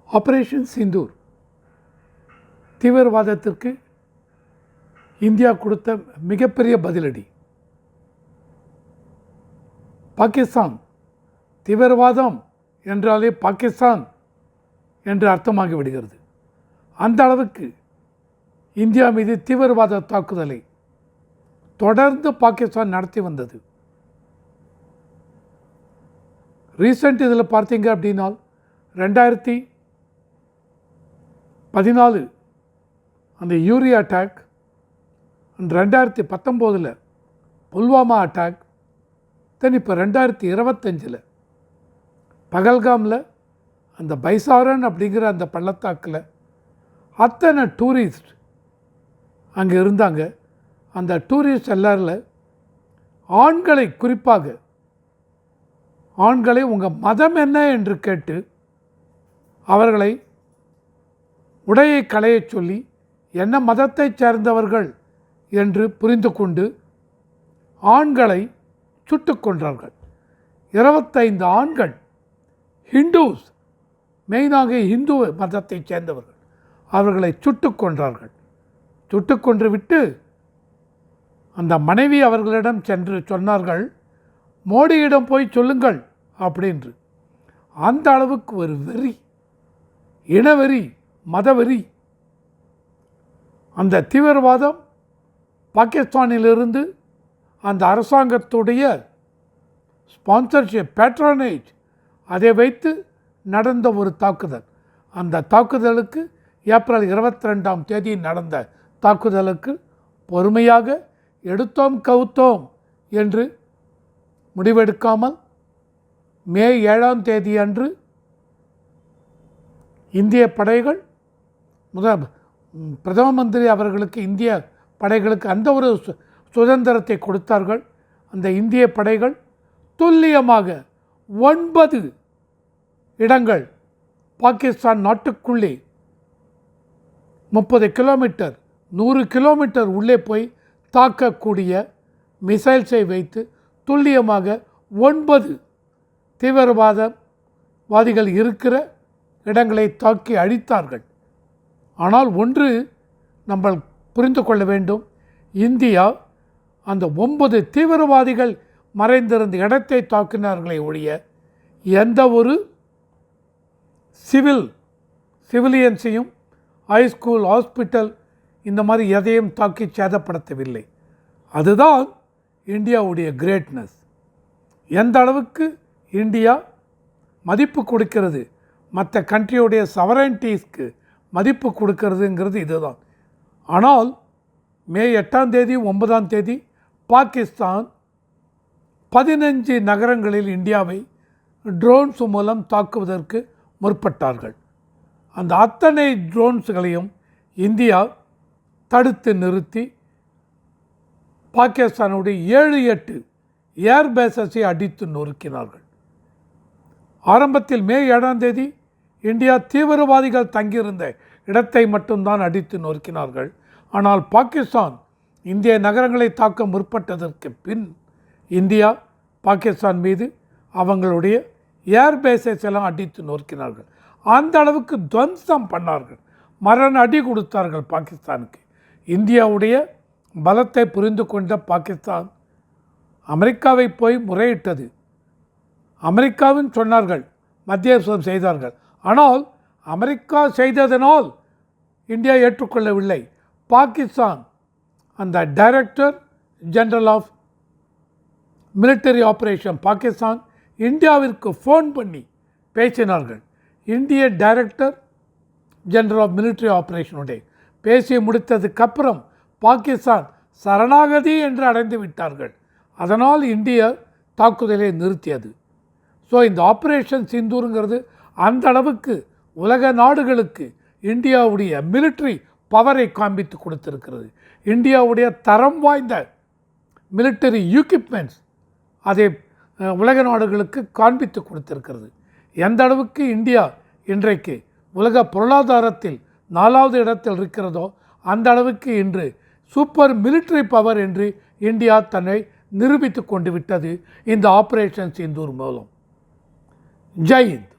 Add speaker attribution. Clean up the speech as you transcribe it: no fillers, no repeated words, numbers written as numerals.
Speaker 1: Operation Sindoor தீவிரவாதத்திற்கு India கொடுத்த மிகப்பெரிய பதிலடி. பாகிஸ்தான் தீவிரவாதம் என்றாலே பாகிஸ்தான் என்று அர்த்தமாகி விடுகிறது. அந்த அளவுக்கு இந்தியா மீது தீவிரவாத தாக்குதலை தொடர்ந்து பாகிஸ்தான் நடத்தி வந்தது. ரீசெண்ட் இதில் பார்த்தீங்க அப்படின்னா 2014 அந்த யூரி அட்டாக், 2019 புல்வாமா அட்டாக், தென் இப்போ 2025 பகல்காமில் அந்த பைசாரன் அப்படிங்கிற அந்த பள்ளத்தாக்கில் அத்தனை டூரிஸ்ட் அங்கே இருந்தாங்க. அந்த டூரிஸ்ட் எல்லாரில் ஆண்களை, குறிப்பாக ஆண்களை உங்கள் மதம் என்ன என்று கேட்டு அவர்களை உடையை களையச் சொல்லி என்ன மதத்தைச் சேர்ந்தவர்கள் என்று புரிந்து கொண்டு ஆண்களை சுட்டு கொன்றார்கள். 25 ஆண்கள் ஹிந்துஸ், மெயினாக இந்து மதத்தைச் சேர்ந்தவர்கள், அவர்களை சுட்டு கொன்றார்கள். சுட்டு கொன்று விட்டு அந்த மனைவி அவர்களிடம் சென்று சொன்னார்கள், மோடியிடம் போய் சொல்லுங்கள் அப்படின்று. அந்த அளவுக்கு ஒரு வெறி, இனவெறி, மதவெறி. அந்த தீவிரவாதம் பாகிஸ்தானிலிருந்து அந்த அரசாங்கத்துடைய ஸ்பான்சர்ஷிப், பேட்ரோனேஜ், அதை வைத்து நடந்த ஒரு தாக்குதல். அந்த தாக்குதலுக்கு ஏப்ரல் 22 நடந்த தாக்குதலுக்கு பொறுமையாக எடுத்தோம் கவுத்தோம் என்று முடிவெடுக்காமல் மே 7 அன்று இந்திய படைகள் பிரதம மந்திரி அவர்களுக்கு, இந்திய படைகளுக்கு அந்த ஒரு சுதந்திரத்தை கொடுத்தார்கள். அந்த இந்திய படைகள் துல்லியமாக 9 இடங்கள் பாகிஸ்தான் நாட்டுக்குள்ளே 30 கிலோமீட்டர் 100 கிலோமீட்டர் உள்ளே போய் தாக்கக்கூடிய மிசைல்ஸை வைத்து துல்லியமாக 9 தீவிரவாதவாதிகள் இருக்கிற இடங்களை தாக்கி அழித்தார்கள். ஆனால் ஒன்று நம்ம புரிந்து கொள்ள வேண்டும், இந்தியா அந்த 9 தீவிரவாதிகள் மறைந்திருந்த இடத்தை தாக்கினார்களே ஒழிய எந்த ஒரு சிவிலியன்ஸையும், ஹைஸ்கூல், ஹாஸ்பிட்டல், இந்த மாதிரி எதையும் தாக்கி சேதப்படுத்தவில்லை. அதுதான் இந்தியாவுடைய கிரேட்னஸ். எந்த அளவுக்கு இந்தியா மதிப்பு கொடுக்கிறது, மற்ற கண்ட்ரியோடைய சவரன்டிஸ்க்கு மதிப்பு கொடுக்கறதுங்கிறது இதுதான். ஆனால் மே 8 9 பாகிஸ்தான் 15 நகரங்களில் இந்தியாவை ட்ரோன்ஸ் மூலம் தாக்குவதற்கு முற்பட்டார்கள். அந்த அத்தனை ட்ரோன்ஸுகளையும் இந்தியா தடுத்து நிறுத்தி பாகிஸ்தானுடைய 7-8 ஏர்பேஸஸை அடித்து நொறுக்கினார்கள். ஆரம்பத்தில் மே 7 இந்தியா தீவிரவாதிகள் தங்கியிருந்த இடத்தை மட்டும்தான் அடித்து நொறுக்கினார்கள். ஆனால் பாகிஸ்தான் இந்திய நகரங்களை தாக்க முற்பட்டதற்கு பின் இந்தியா பாகிஸ்தான் மீது அவங்களுடைய ஏர்பேஸஸ் எல்லாம் அடித்து நொறுக்கினார்கள். அந்த அளவுக்கு துவம்சம் பண்ணார்கள், மரண அடி கொடுத்தார்கள் பாகிஸ்தானுக்கு. இந்தியாவுடைய பலத்தை புரிந்து கொண்ட பாகிஸ்தான் அமெரிக்காவை போய் முறையிட்டது. அமெரிக்காவின் சொன்னார்கள், மத்தியஸ்தம் செய்தார்கள். ஆனால் அமெரிக்கா செய்ததனால் இந்தியா ஏற்றுக்கொள்ளவில்லை. பாகிஸ்தான் அந்த director general of military operation Pakistan இந்தியாவிற்கு ஃபோன் பண்ணி பேசினார்கள். இந்திய டைரக்டர் ஜெனரல் ஆஃப் மிலிட்டரி ஆப்ரேஷனுடைய பேசி முடித்ததுக்கப்புறம் பாகிஸ்தான் சரணாகதி என்று அடைந்து விட்டார்கள். அதனால் இந்தியா தாக்குதலை நிறுத்தியது. ஸோ இந்த ஆப்ரேஷன் சிந்தூருங்கிறது அந்த அளவுக்கு உலக நாடுகளுக்கு இந்தியாவுடைய மிலிட்ரி பவரை காண்பித்து கொடுத்திருக்கிறது. இந்தியாவுடைய தரம் வாய்ந்த மிலிட்டரி எக்யூப்மெண்ட்ஸ் அதை உலக நாடுகளுக்கு காண்பித்து கொடுத்திருக்கிறது. எந்த அளவுக்கு இந்தியா இன்றைக்கு உலக பொருளாதாரத்தில் 4வது இடத்தில் இருக்கிறதோ அந்த அளவுக்கு இன்று சூப்பர் மிலிட்டரி பவர் என்று இந்தியா தன்னை நிரூபித்து கொண்டு விட்டது இந்த ஆப்ரேஷன் சிந்தூர் மூலம். ஜெய் ஹிந்த்.